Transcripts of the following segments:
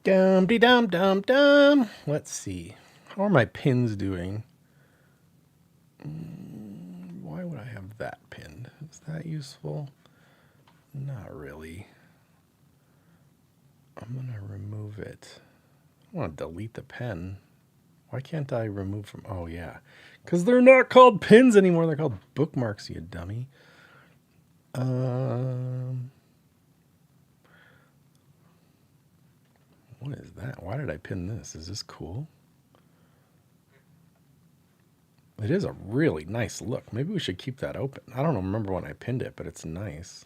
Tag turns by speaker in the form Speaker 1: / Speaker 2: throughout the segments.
Speaker 1: Dum de dum dum dum. Let's see. How are my pins doing? Why would I have that pinned? Is that useful? Not really. I'm gonna remove it. I want to delete the pen. Why can't I remove from? Oh yeah, because they're not called pins anymore. They're called bookmarks. You dummy. Um, what is that? Why did I pin this? Is this cool? It is a really nice look. Maybe we should keep that open. I don't remember when I pinned it, but it's nice.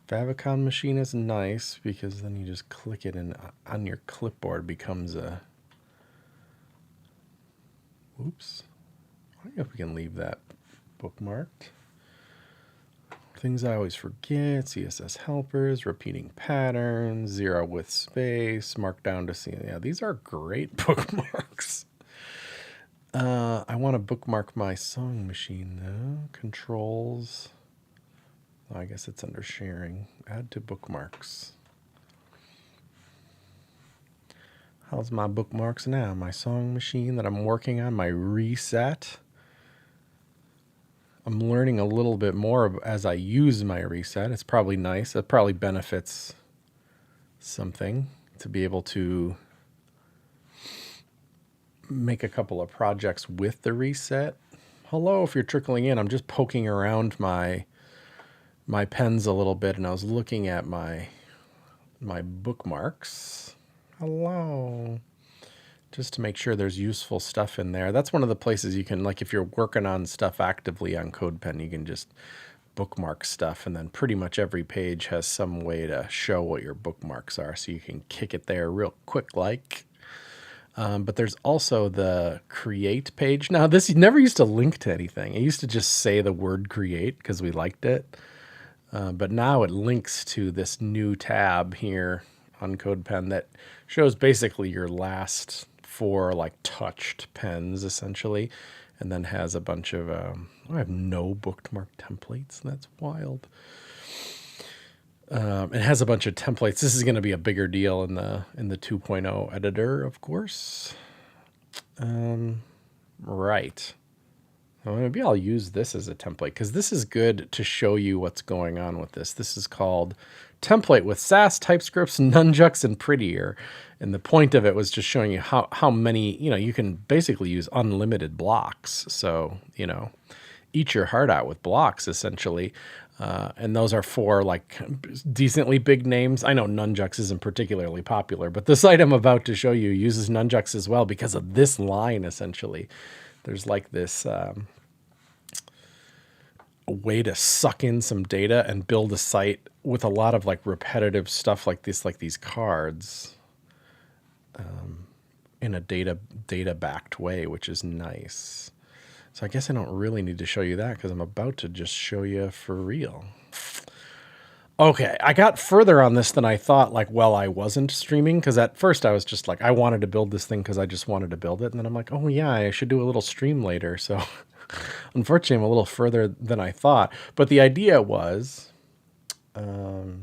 Speaker 1: Favicon machine is nice because then you just click it and on your clipboard becomes a. Oops. I don't know if we can leave that bookmarked. Things I always forget, CSS helpers, repeating patterns, zero with space, markdown to see. Yeah, these are great bookmarks. I want to bookmark my song machine though. Controls. Oh, I guess it's under sharing. Add to bookmarks. How's my bookmarks now? My song machine that I'm working on, my reset. I'm learning a little bit more as I use my reset. It's probably nice. It probably benefits something to be able to make a couple of projects with the reset. Hello, if you're trickling in, I'm just poking around my pens a little bit and I was looking at my bookmarks. Hello. Just to make sure there's useful stuff in there. That's one of the places you can, like if you're working on stuff actively on CodePen, you can just bookmark stuff and then pretty much every page has some way to show what your bookmarks are so you can kick it there real quick like. But there's also the create page. Now this never used to link to anything. It used to just say the word create because we liked it. But now it links to this new tab here on CodePen that shows basically your last four like touched pens essentially, and then has a bunch of I have no bookmark templates. That's wild. It has a bunch of templates. This is going to be a bigger deal in the 2.0 editor, of course. Right. Well, maybe I'll use this as a template because this is good to show you what's going on with this. This is called template with Sass, TypeScripts, Nunjucks, and Prettier. And the point of it was just showing you how many, you can basically use unlimited blocks. So, eat your heart out with blocks, essentially. And those are for like decently big names. I know Nunjucks isn't particularly popular, but the site I'm about to show you uses Nunjucks as well because of this line, essentially. There's like this way to suck in some data and build a site with a lot of like repetitive stuff like these cards in a data backed way, which is nice. So I guess I don't really need to show you that because I'm about to just show you for real. Okay, I got further on this than I thought, like, while I wasn't streaming, because at first I was just like, I wanted to build this thing because I just wanted to build it. And then I'm like, oh yeah, I should do a little stream later. So unfortunately, I'm a little further than I thought. But the idea was that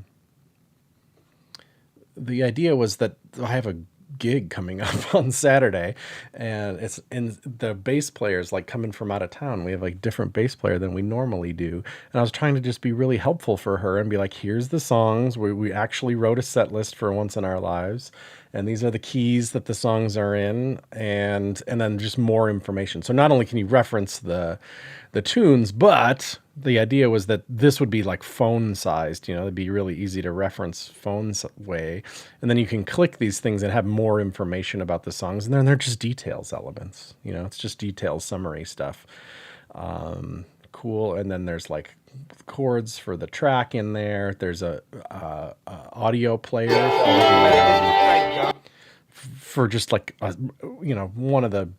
Speaker 1: I have a gig coming up on Saturday, and the bass players like coming from out of town. We have like different bass player than we normally do, and I was trying to just be really helpful for her and be like, here's the songs. We actually wrote a set list for once in our lives, and these are the keys that the songs are in, and then just more information. So not only can you reference the tunes, but the idea was that this would be like phone sized, it'd be really easy to reference phone's way. And then you can click these things and have more information about the songs. And then they're just details elements, it's just details summary stuff. Cool. And then there's like chords for the track in there. There's a audio player for just like, one of the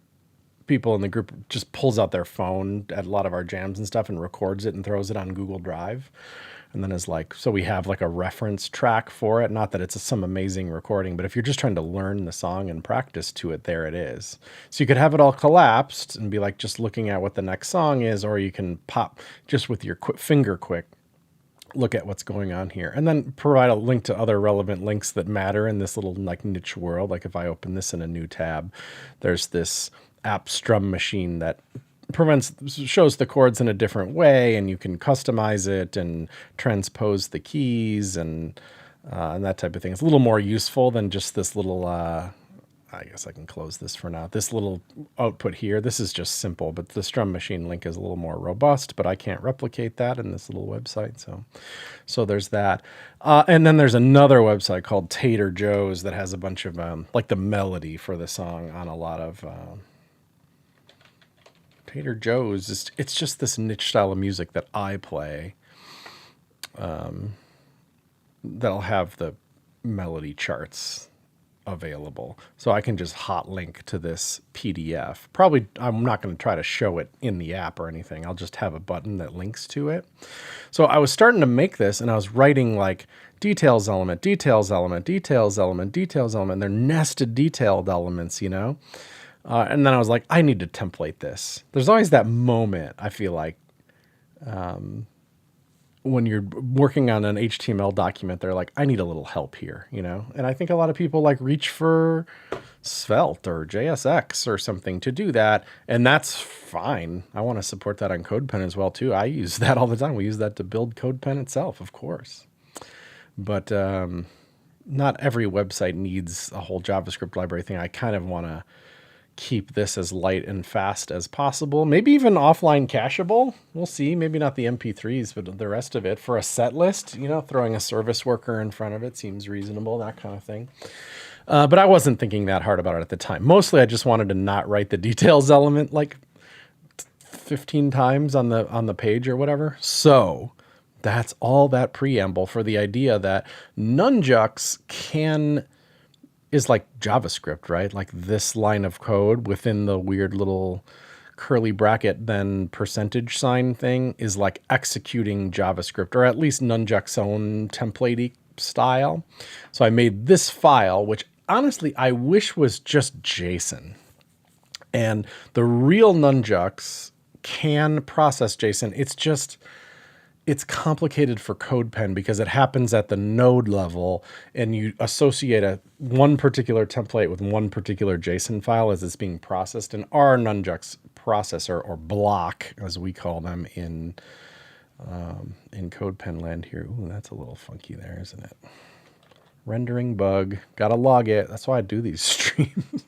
Speaker 1: people in the group just pulls out their phone at a lot of our jams and stuff and records it and throws it on Google Drive. And then is like, so we have like a reference track for it. Not that it's some amazing recording, but if you're just trying to learn the song and practice to it, there it is. So you could have it all collapsed and be like just looking at what the next song is, or you can pop just with your finger quick look at what's going on here, and then provide a link to other relevant links that matter in this little like niche world. Like if I open this in a new tab, there's this app Strum Machine that shows the chords in a different way, and you can customize it and transpose the keys and that type of thing. It's a little more useful than just this little I guess I can close this for now. This little output here, this is just simple, but the Strum Machine link is a little more robust, but I can't replicate that in this little website. So there's that. And then there's another website called Tater Joe's that has a bunch of like the melody for the song on a lot of Tater Joe's. It's just this niche style of music that I play. That'll have the melody charts available. So I can just hot link to this PDF. Probably I'm not going to try to show it in the app or anything. I'll just have a button that links to it. So I was starting to make this and I was writing like details element, details element, details element, details element. They're nested detailed elements, you know? And then I was like, I need to template this. There's always that moment, I feel like, when you're working on an HTML document, they're like, I need a little help here, you know? And I think a lot of people like reach for Svelte or JSX or something to do that. And that's fine. I want to support that on CodePen as well, too. I use that all the time. We use that to build CodePen itself, of course. But not every website needs a whole JavaScript library thing. I kind of want to keep this as light and fast as possible. Maybe even offline cacheable. We'll see. Maybe not the MP3s, but the rest of it for a set list, you know, throwing a service worker in front of it seems reasonable, that kind of thing. But I wasn't thinking that hard about it at the time. Mostly I just wanted to not write the details element like 15 times on the page or whatever. So that's all that preamble for the idea that Nunjucks is like JavaScript, right? Like this line of code within the weird little curly bracket, then percentage sign thing is like executing JavaScript, or at least Nunjuck's own template style. So I made this file, which honestly, I wish was just JSON. And the real Nunjucks can process JSON. It's complicated for CodePen because it happens at the node level and you associate one particular template with one particular JSON file as it's being processed. And our Nunjucks processor, or block as we call them in CodePen land here. Ooh, that's a little funky there, isn't it? Rendering bug, gotta log it. That's why I do these streams.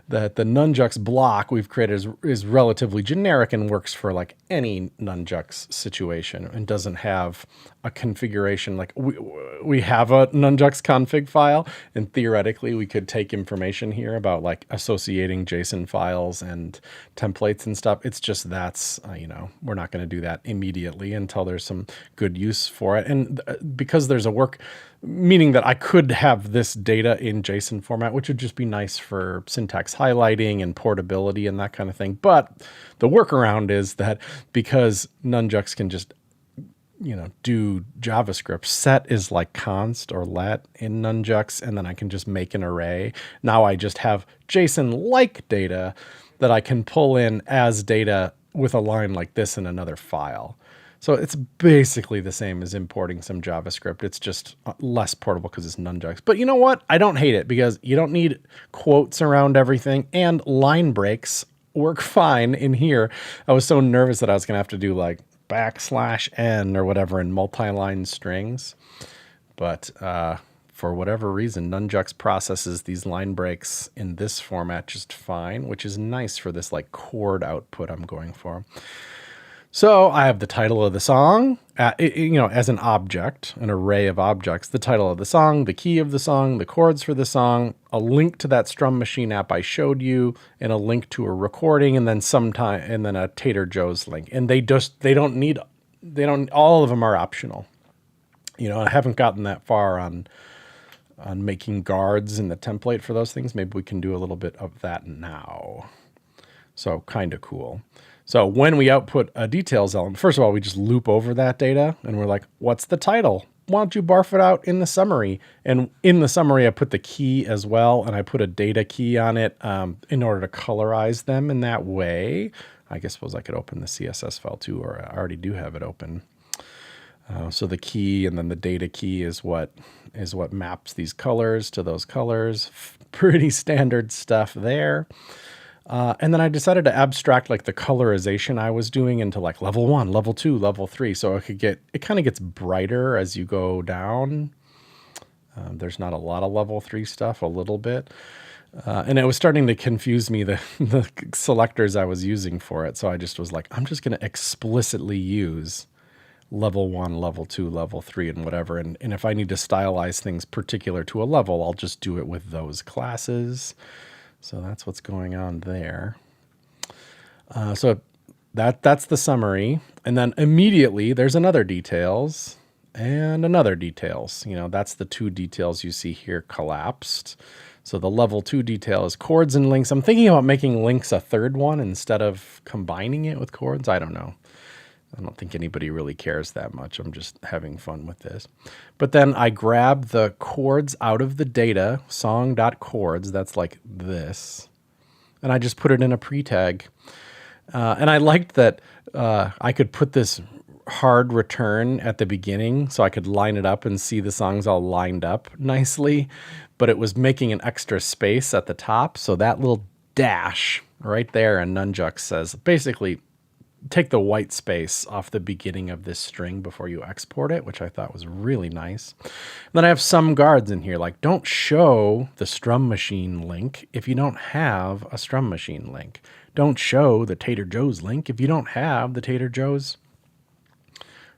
Speaker 1: That the Nunjucks block we've created is relatively generic and works for like any Nunjucks situation and doesn't have a configuration. Like we have a Nunjucks config file, and theoretically we could take information here about like associating JSON files and templates and stuff. It's just you know, we're not going to do that immediately until there's some good use for it. And because there's a work, meaning that I could have this data in JSON format, which would just be nice for syntax highlighting and portability and that kind of thing. But the workaround is that because Nunjucks can just, you know, do JavaScript, set is like const or let in Nunjucks, and then I can just make an array. Now I just have JSON-like data that I can pull in as data with a line like this in another file. So it's basically the same as importing some JavaScript. It's just less portable because it's Nunjucks. But you know what? I don't hate it because you don't need quotes around everything, and line breaks work fine in here. I was so nervous that I was going to have to do like \n or whatever in multi-line strings. But for whatever reason, Nunjucks processes these line breaks in this format just fine, which is nice for this like chord output I'm going for. So I have the title of the song, you know, as an object, an array of objects, the title of the song, the key of the song, the chords for the song, a link to that Strum Machine app I showed you, and a link to a recording, and then a Tater Joe's link. And all of them are optional. You know, I haven't gotten that far on making guards in the template for those things. Maybe we can do a little bit of that now. So kind of cool. So when we output a details element, first of all, we just loop over that data and we're like, what's the title? Why don't you barf it out in the summary? And in the summary, I put the key as well, and I put a data key on it in order to colorize them in that way. I suppose I could open the CSS file too, or I already do have it open. So the key and then the data key is what maps these colors to those colors. Pretty standard stuff there. And then I decided to abstract like the colorization I was doing into like level 1, level 2, level 3. So it kind of gets brighter as you go down. There's not a lot of level 3 stuff, a little bit. And it was starting to confuse me, the selectors I was using for it. So I just was like, I'm just going to explicitly use level 1, level 2, level 3, and whatever. And if I need to stylize things particular to a level, I'll just do it with those classes. So that's what's going on there. So that's the summary. And then immediately there's another details and another details. That's the two details you see here collapsed. So the level 2 detail is chords and links. I'm thinking about making links a third one instead of combining it with chords. I don't know. I don't think anybody really cares that much. I'm just having fun with this. But then I grab the chords out of the data, song.chords, that's like this, and I just put it in a pre-tag. And I liked that I could put this hard return at the beginning so I could line it up and see the songs all lined up nicely, but it was making an extra space at the top. So that little dash right there in Nunjuck says basically take the white space off the beginning of this string before you export it, which I thought was really nice. And then I have some guards in here, like don't show the Strum Machine link if you don't have a Strum Machine link. Don't show the Tater Joe's link if you don't have the Tater Joe's,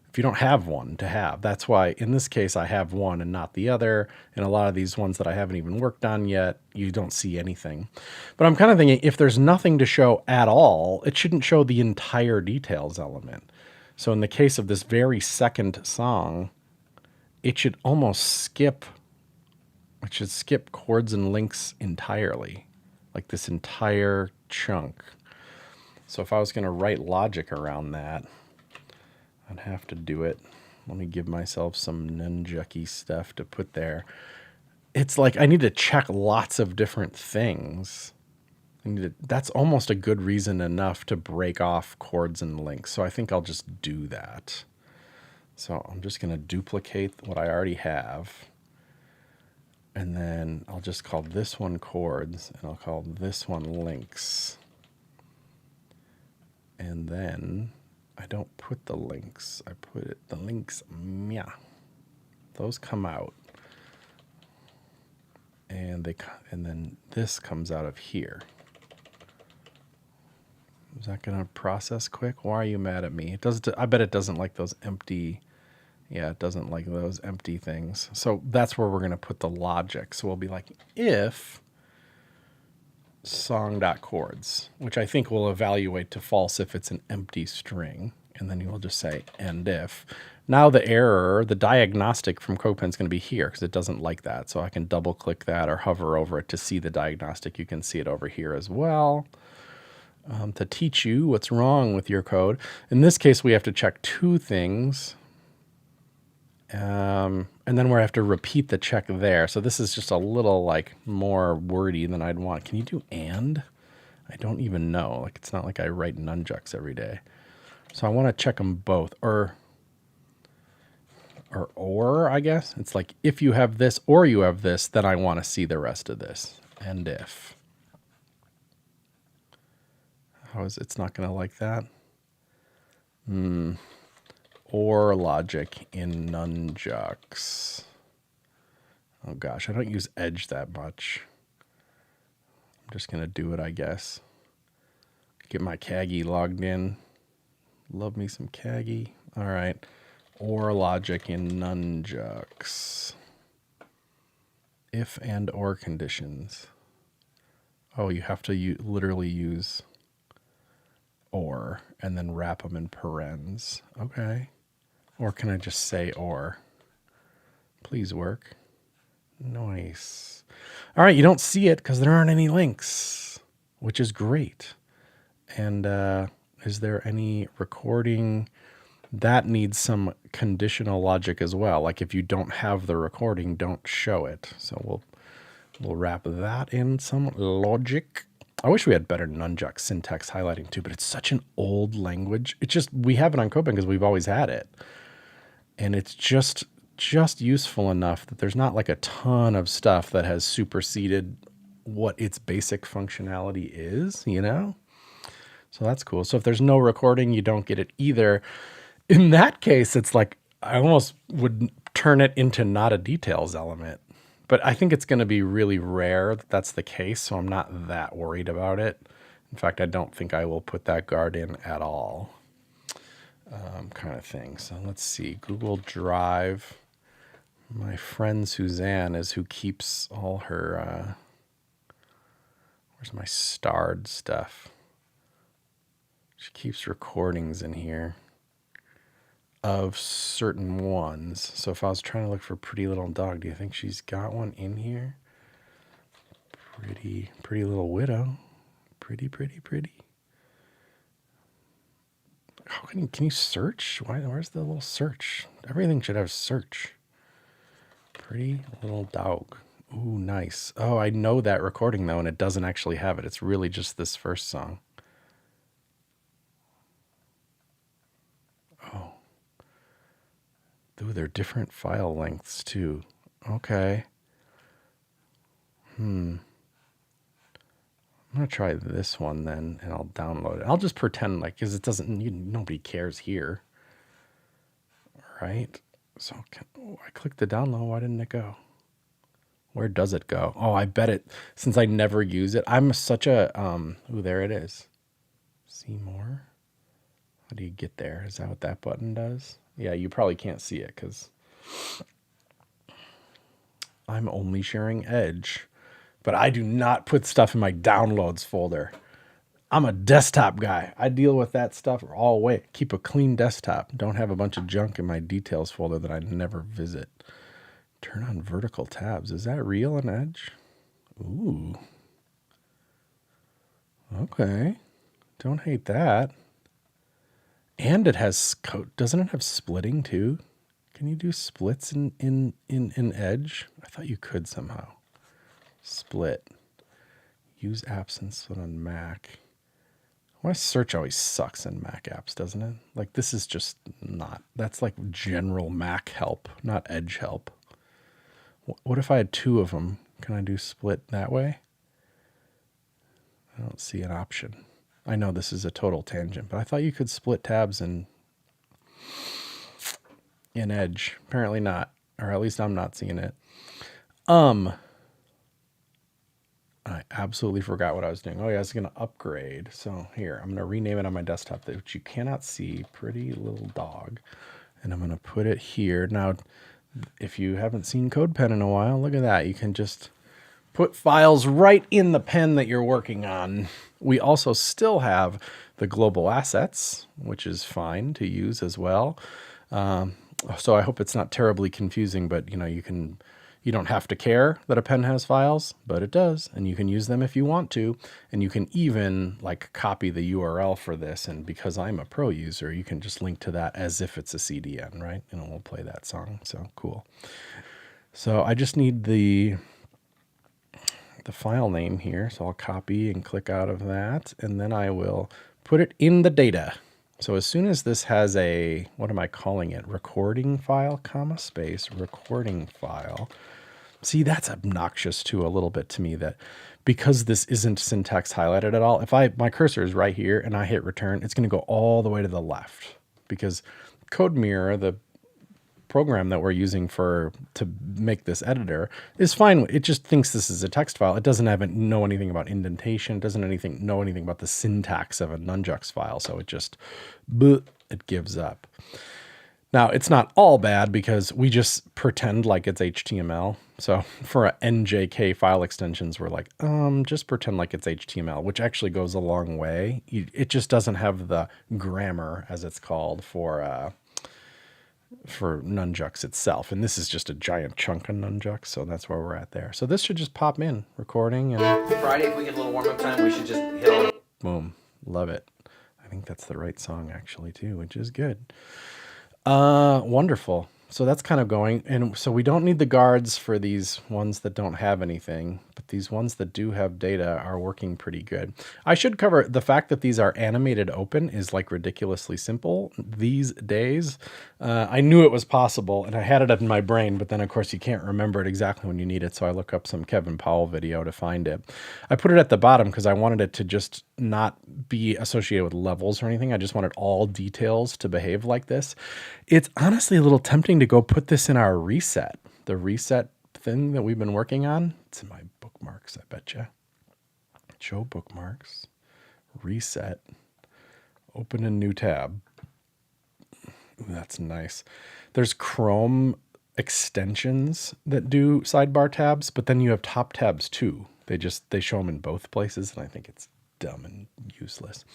Speaker 1: if you don't have one to have. That's why in this case I have one and not the other. And a lot of these ones that I haven't even worked on yet, you don't see anything. But I'm kind of thinking if there's nothing to show at all, it shouldn't show the entire details element. So in the case of this very second song, it should almost skip chords and links entirely, like this entire chunk. So if I was going to write logic around that, I'd have to do it. Let me give myself some Nunjucky stuff to put there. It's like I need to check lots of different things. That's almost a good reason enough to break off chords and links. So I think I'll just do that. So I'm just going to duplicate what I already have. And then I'll just call this one chords, and I'll call this one links. And then I don't put the links. I put the links, yeah. Those come out. And then this comes out of here. Is that going to process quick? Why are you mad at me? It doesn't. I bet it doesn't like those empty. Yeah, it doesn't like those empty things. So that's where we're going to put the logic. So we'll be like, if song.chords, which I think will evaluate to false if it's an empty string. And then you'll just say, and if. Now the error, the diagnostic from CodePen is going to be here because it doesn't like that. So I can double click that or hover over it to see the diagnostic. You can see it over here as well. To teach you what's wrong with your code. In this case, we have to check two things. And then we have to repeat the check there. So this is just a little like more wordy than I'd want. Can you do and? I don't even know. Like it's not like I write Nunjucks every day. So I want to check them both. Or I guess. It's like if you have this or you have this, then I want to see the rest of this. And if. How is it's not going to like that? Or logic in Nunjucks. Oh gosh, I don't use Edge that much. I'm just going to do it, I guess. Get my Kaggy logged in. Love me some Kaggy. All right. Or logic in Nunjucks. If and or conditions. Oh, you have to literally use or and then wrap them in parens. Okay. Or can I just say or? Please work. Nice. All right, you don't see it because there aren't any links, which is great. And is there any recording? That needs some conditional logic as well. Like if you don't have the recording, don't show it. So we'll wrap that in some logic. I wish we had better Nunjuck syntax highlighting too, but it's such an old language. It's just, we have it on CodePen because we've always had it. and it's just useful enough that there's not like a ton of stuff that has superseded what its basic functionality is, you know? So that's cool. So if there's no recording, you don't get it either. In that case, it's like I almost would turn it into not a details element. But I think it's going to be really rare that that's the case, so I'm not that worried about it. In fact, I don't think I will put that guard in at all, kind of thing. So let's see. Google Drive. My friend Suzanne is who keeps all her, where's my starred stuff? She keeps recordings in here of certain ones. So if I was trying to look for Pretty Little Dog, do you think she's got one in here? Pretty Little Widow. Pretty. How can you search? Where's the little search? Everything should have search. Pretty Little Dog. Ooh, nice. Oh, I know that recording though, and it doesn't actually have it. It's really just this first song. Oh. Ooh, they're different file lengths too. Okay. I'm gonna try this one then, and I'll download it. I'll just pretend like, because it doesn't, nobody cares here, right? So I clicked the download. Why didn't it go? Where does it go? Oh, I bet it, since I never use it. I'm such a, ooh, there it is. See more? How do you get there? Is that what that button does? Yeah, you probably can't see it because I'm only sharing Edge. But I do not put stuff in my downloads folder. I'm a desktop guy. I deal with that stuff all the way. Keep a clean desktop. Don't have a bunch of junk in my details folder that I never visit. Turn on vertical tabs. Is that real in Edge? Ooh. Okay. Don't hate that. And it has code. Doesn't it have splitting too? Can you do splits in Edge? I thought you could somehow. Split. Use apps and split on Mac. Why search always sucks in Mac apps, doesn't it? Like this is just not. That's like general Mac help, not Edge help. What if I had two of them? Can I do split that way? I don't see an option. I know this is a total tangent, but I thought you could split tabs in Edge. Apparently not, or at least I'm not seeing it. I absolutely forgot what I was doing. Oh yeah, I was going to upgrade. So here, I'm going to rename it on my desktop, which you cannot see, Pretty Little Dog. And I'm going to put it here. Now, if you haven't seen CodePen in a while, look at that. You can just put files right in the pen that you're working on. We also still have the global assets, which is fine to use as well. So I hope it's not terribly confusing, but you don't have to care that a pen has files, but it does, and you can use them if you want to, and you can even like copy the URL for this, and because I'm a pro user, you can just link to that as if it's a CDN, right? And it will play that song, so cool. So I just need the file name here, so I'll copy and click out of that, and then I will put it in the data. So as soon as this has a, what am I calling it? Recording file, comma, space, recording file. See, that's obnoxious too a little bit to me, that because this isn't syntax highlighted at all, if my cursor is right here and I hit return, it's going to go all the way to the left, because CodeMirror, the program that we're using to make this editor, is fine. It just thinks this is a text file. It doesn't know anything about indentation. It doesn't know anything about the syntax of a Nunjux file. So it just, it gives up. Now, it's not all bad because we just pretend like it's HTML. So for NJK file extensions, we're like, just pretend like it's HTML, which actually goes a long way. It just doesn't have the grammar, as it's called, for Nunjux itself. And this is just a giant chunk of Nunjux, so that's where we're at there. So this should just pop in, recording, and Friday, if we get a little warm-up time, we should just hit on. Boom. Love it. I think that's the right song, actually, too, which is good. Wonderful. So that's kind of going. And so we don't need the guards for these ones that don't have anything, but these ones that do have data are working pretty good. I should cover the fact that these are animated open is like ridiculously simple these days. I knew it was possible and I had it in my brain, but then of course you can't remember it exactly when you need it. So I look up some Kevin Powell video to find it. I put it at the bottom because I wanted it to just not be associated with levels or anything. I just wanted all details to behave like this. It's honestly a little tempting to go put this in our reset, the reset thing that we've been working on. It's in my bookmarks, I bet you. Show bookmarks, reset, open a new tab. Ooh, that's nice. There's Chrome extensions that do sidebar tabs, but then you have top tabs too. They show them in both places, and I think it's dumb and useless.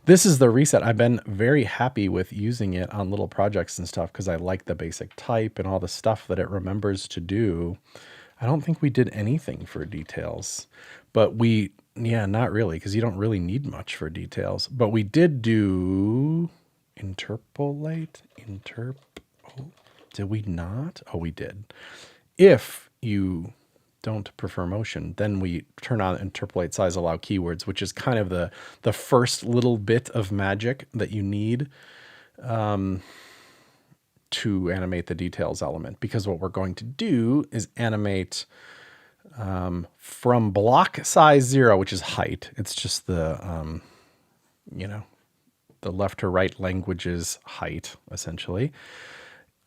Speaker 1: This is the reset. I've been very happy with using it on little projects and stuff because I like the basic type and all the stuff that it remembers to do. I don't think we did anything for details, but not really, because you don't really need much for details. But we did do interpolate, did we not? Oh, we did. If you don't prefer motion, then we turn on interpolate size allow keywords, which is kind of the first little bit of magic that you need to animate the details element, because what we're going to do is animate from block size 0, which is height. It's just the the left to right language's height, essentially.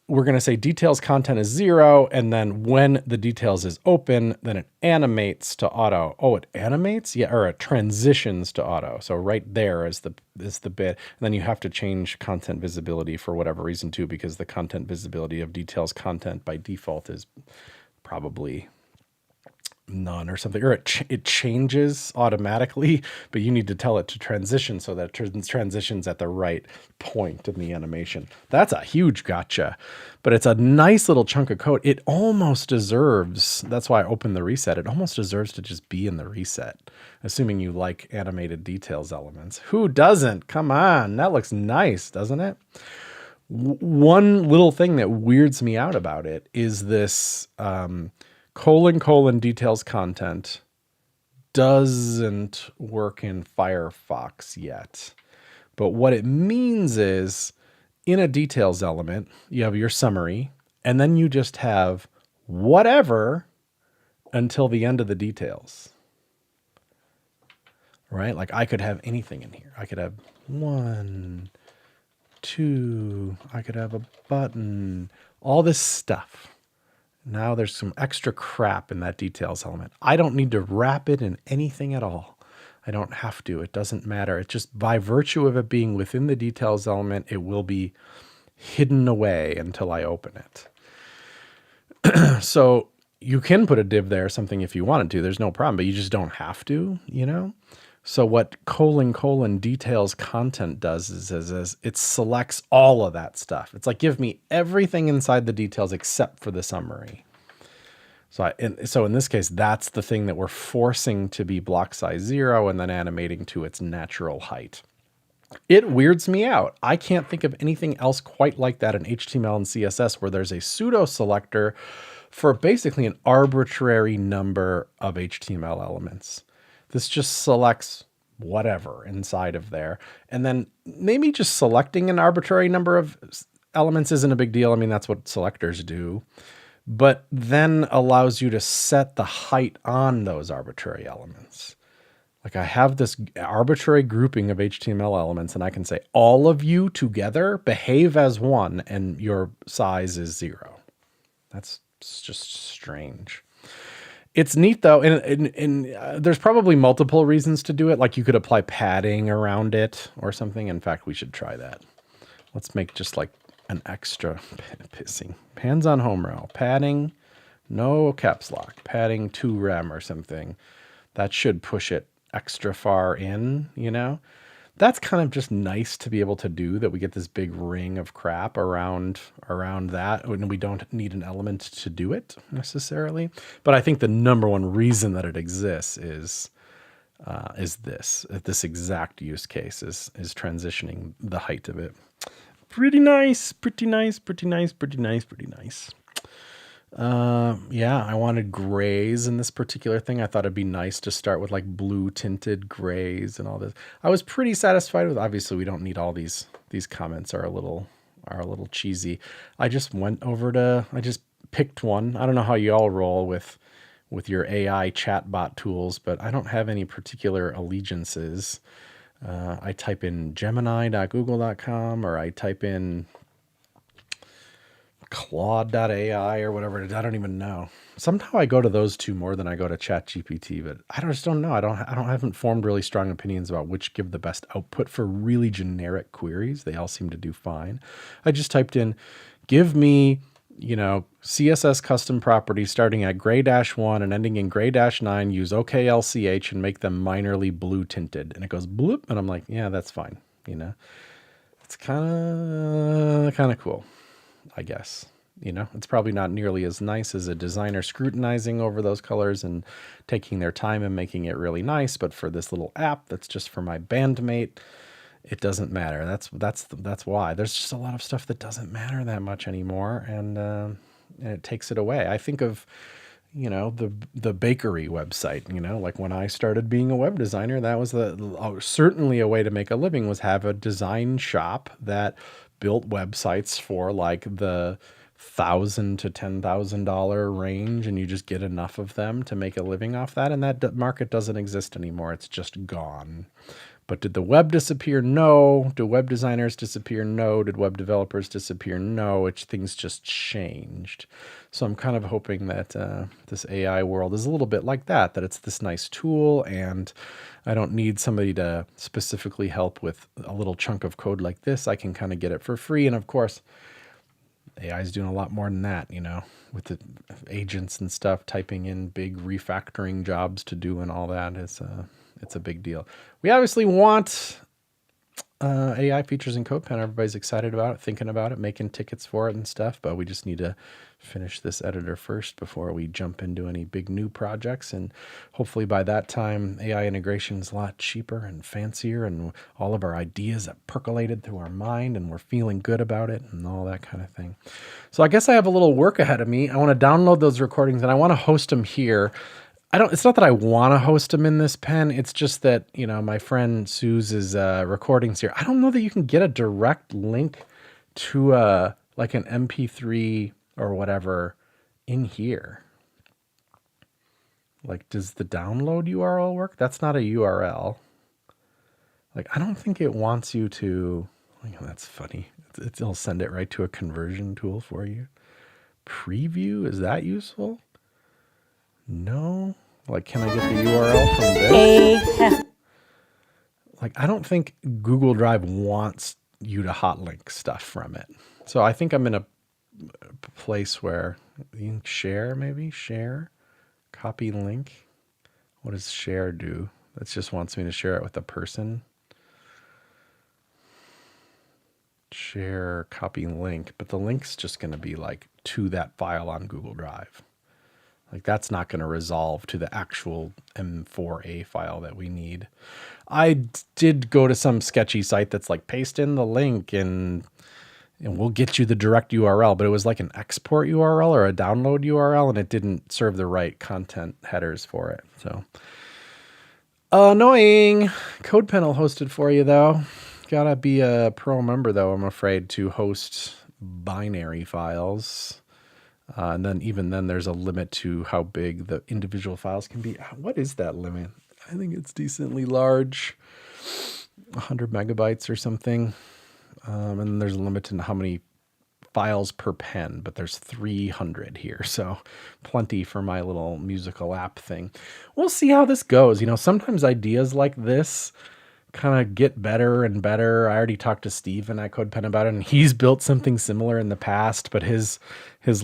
Speaker 1: We're going to say details content is 0, and then when the details is open, then it animates to auto. Oh, it animates? Yeah, or it transitions to auto. So right there is the bit. And then you have to change content visibility for whatever reason too, because the content visibility of details content by default is probably none or something, or it changes automatically, but you need to tell it to transition so that it transitions at the right point in the animation. That's a huge gotcha, but it's a nice little chunk of code. It almost deserves, that's why I opened the reset, it almost deserves to just be in the reset, assuming you like animated details elements. Who doesn't? Come on, that looks nice, doesn't it? One little thing that weirds me out about it is this details content doesn't work in Firefox yet. But what it means is in a details element, you have your summary, and then you just have whatever until the end of the details. Right? Like I could have anything in here. I could have 1, 2, I could have a button, all this stuff. Now there's some extra crap in that details element. I don't need to wrap it in anything at all. I don't have to. It doesn't matter. It just, by virtue of it being within the details element, it will be hidden away until I open it. So you can put a div there, something if you wanted to. There's no problem, but you just don't have to, So what : details content does is it selects all of that stuff. It's like, give me everything inside the details except for the summary. So in this case, that's the thing that we're forcing to be block size 0 and then animating to its natural height. It weirds me out. I can't think of anything else quite like that in HTML and CSS, where there's a pseudo selector for basically an arbitrary number of HTML elements. This just selects whatever inside of there. And then maybe just selecting an arbitrary number of elements isn't a big deal. I mean, that's what selectors do. But then allows you to set the height on those arbitrary elements. Like I have this arbitrary grouping of HTML elements, and I can say all of you together behave as one, and your size is 0. That's just strange. It's neat though, and there's probably multiple reasons to do it. Like you could apply padding around it or something. In fact, we should try that. Let's make just like an extra pissing. Hands on home row. Padding, no caps lock. Padding 2 rem or something. That should push it extra far in, That's kind of just nice to be able to do, that we get this big ring of crap around that, and we don't need an element to do it necessarily. But I think the number one reason that it exists is this exact use case is transitioning the height of it. Pretty nice, pretty nice, pretty nice, pretty nice, pretty nice. Yeah, I wanted grays in this particular thing. I thought it'd be nice to start with like blue tinted grays and all this. I was pretty satisfied with. Obviously, we don't need all these. These comments are a little cheesy. I just went over to. I just picked one. I don't know how you all roll with your AI chatbot tools, but I don't have any particular allegiances. I type in gemini.google.com or I type in Claude.ai or whatever it is. I don't even know. Somehow I go to those two more than I go to ChatGPT, but just don't know. Haven't formed really strong opinions about which give the best output for really generic queries. They all seem to do fine. I just typed in, give me, CSS custom properties starting at gray-1 and ending in gray-9, use OKLCH and make them minorly blue tinted. And it goes bloop. And I'm like, yeah, that's fine. It's kind of cool. I guess, it's probably not nearly as nice as a designer scrutinizing over those colors and taking their time and making it really nice. But for this little app that's just for my bandmate, it doesn't matter. That's why there's just a lot of stuff that doesn't matter that much anymore. And it takes it away. I think of, the bakery website, like when I started being a web designer, that was certainly a way to make a living, was have a design shop that built websites for like the $1,000 to $10,000 range, and you just get enough of them to make a living off that. And that market doesn't exist anymore. It's just gone. But did the web disappear? No. Do web designers disappear? No. Did web developers disappear? No. Things just changed. So I'm kind of hoping that this AI world is a little bit like that it's this nice tool, and I don't need somebody to specifically help with a little chunk of code like this. I can kind of get it for free. And of course, AI is doing a lot more than that, with the agents and stuff, typing in big refactoring jobs to do and all that. It's a big deal. We obviously want AI features in CodePen. Everybody's excited about it, thinking about it, making tickets for it and stuff, but we just need to finish this editor first before we jump into any big new projects. And hopefully by that time, AI integration is a lot cheaper and fancier, and all of our ideas have percolated through our mind and we're feeling good about it and all that kind of thing. So I guess I have a little work ahead of me. I want to download those recordings and I want to host them here. It's not that I want to host them in this pen. It's just that, my friend Suze's recordings here. I don't know that you can get a direct link to like an MP3 or whatever in here. Like, does the download URL work? That's not a URL. Like, I don't think it wants you to, that's funny. It'll send it right to a conversion tool for you. Preview, is that useful? No. Like, can I get the URL from this? Like, I don't think Google Drive wants you to hotlink stuff from it. So I think I'm in a place where you can share, maybe share, copy link. What does share do? That just wants me to share it with a person. Share, copy link, but the link's just going to be like to that file on Google Drive. Like, that's not going to resolve to the actual M4A file that we need. I did go to some sketchy site that's like, paste in the link and we'll get you the direct URL, but it was like an export URL or a download URL, and it didn't serve the right content headers for it. So annoying. CodePen will host it for you, though. Gotta be a pro member, though, I'm afraid, to host binary files. And then even then, there's a limit to how big the individual files can be. What is that limit? I think it's decently large, 100 megabytes or something. And then there's a limit to how many files per pen, but there's 300 here. So plenty for my little musical app thing. We'll see how this goes. Sometimes ideas like this kind of get better and better. I already talked to Steven at CodePen about it, and he's built something similar in the past, but his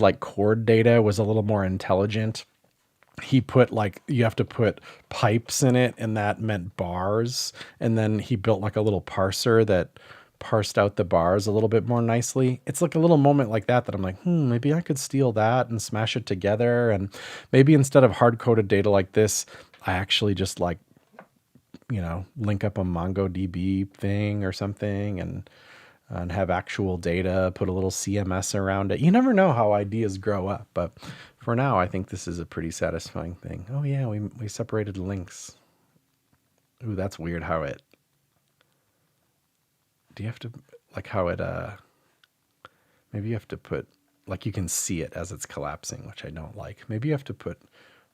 Speaker 1: like chord data was a little more intelligent. He put you have to put pipes in it, and that meant bars. And then he built like a little parser that parsed out the bars a little bit more nicely. It's like a little moment like that I'm like, maybe I could steal that and smash it together. And maybe instead of hard-coded data like this, I actually just link up a MongoDB thing or something and and have actual data, put a little CMS around it. You never know how ideas grow up, but for now, I think this is a pretty satisfying thing. Oh yeah, we separated links. Ooh, that's weird how it, do you have to, like how it, maybe you have to put, like you can see it as it's collapsing, which I don't like. Maybe you have to put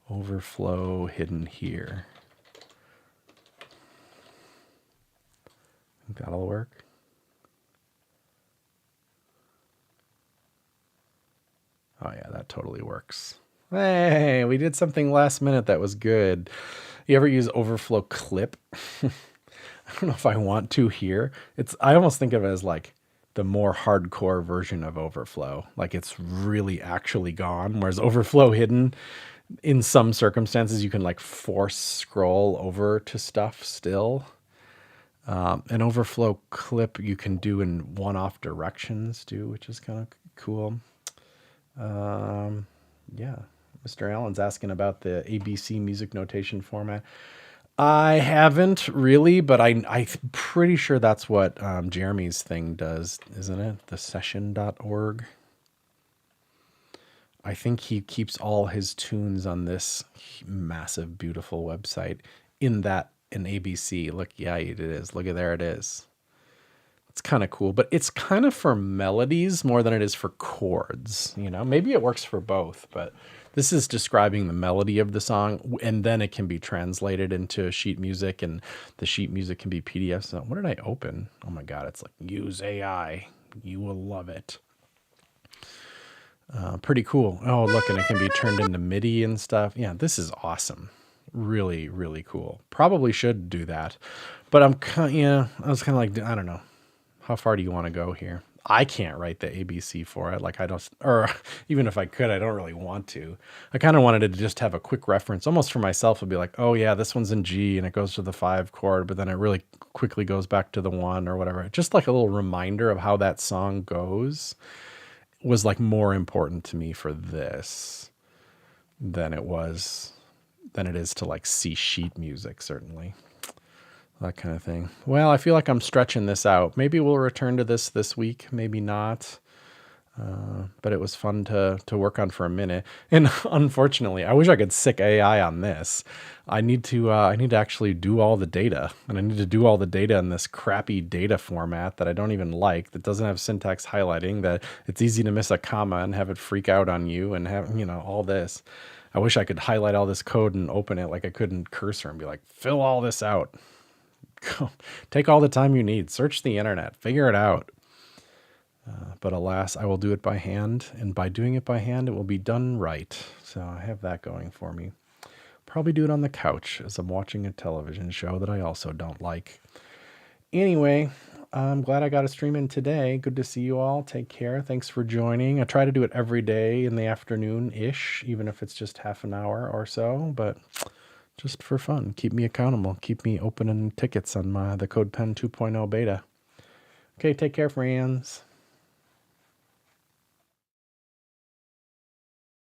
Speaker 1: overflow hidden here. I think that'll work. Oh yeah, that totally works. Hey, we did something last minute that was good. You ever use overflow clip? I don't know if I want to here. I almost think of it as like the more hardcore version of overflow. Like it's really actually gone. Whereas overflow hidden, in some circumstances, you can like force scroll over to stuff still. An overflow clip you can do in one-off directions too, which is kind of cool. Yeah, Mr. Allen's asking about the ABC music notation format. I haven't really, but I'm pretty sure that's what Jeremy's thing does, isn't it? The session.org. I think he keeps all his tunes on this massive, beautiful website in ABC. Look, yeah, it is. Look at there it is. It's kind of cool, but it's kind of for melodies more than it is for chords. Maybe it works for both, but this is describing the melody of the song, and then it can be translated into sheet music, and the sheet music can be PDF. So what did I open? Oh my God, it's like use AI. You will love it. Pretty cool. Oh, look, and it can be turned into MIDI and stuff. Yeah, this is awesome. Really, really cool. Probably should do that, but I was kind of like, I don't know. How far do you want to go here? I can't write the ABC for it. Like I don't, or even if I could, I don't really want to. I kind of wanted to just have a quick reference, almost for myself. It'd be like, oh yeah, this one's in G and it goes to the 5 chord, but then it really quickly goes back to the 1 or whatever. Just like a little reminder of how that song goes was like more important to me for this than it is to like see sheet music, certainly. That kind of thing. Well, I feel like I'm stretching this out. Maybe we'll return to this week, maybe not. But it was fun to work on for a minute. And unfortunately, I wish I could sick AI on this. I need to actually do all the data, and I need to do all the data in this crappy data format that I don't even like, that doesn't have syntax highlighting, that it's easy to miss a comma and have it freak out on you and have, all this. I wish I could highlight all this code and open it like I could in Cursor and be like, fill all this out. Take all the time you need. Search the internet. Figure it out. But alas, I will do it by hand. And by doing it by hand, it will be done right. So I have that going for me. Probably do it on the couch as I'm watching a television show that I also don't like. Anyway, I'm glad I got a stream in today. Good to see you all. Take care. Thanks for joining. I try to do it every day in the afternoon-ish, even if it's just half an hour or so. But just for fun. Keep me accountable. Keep me opening tickets on the CodePen 2.0 beta. Okay, take care, friends.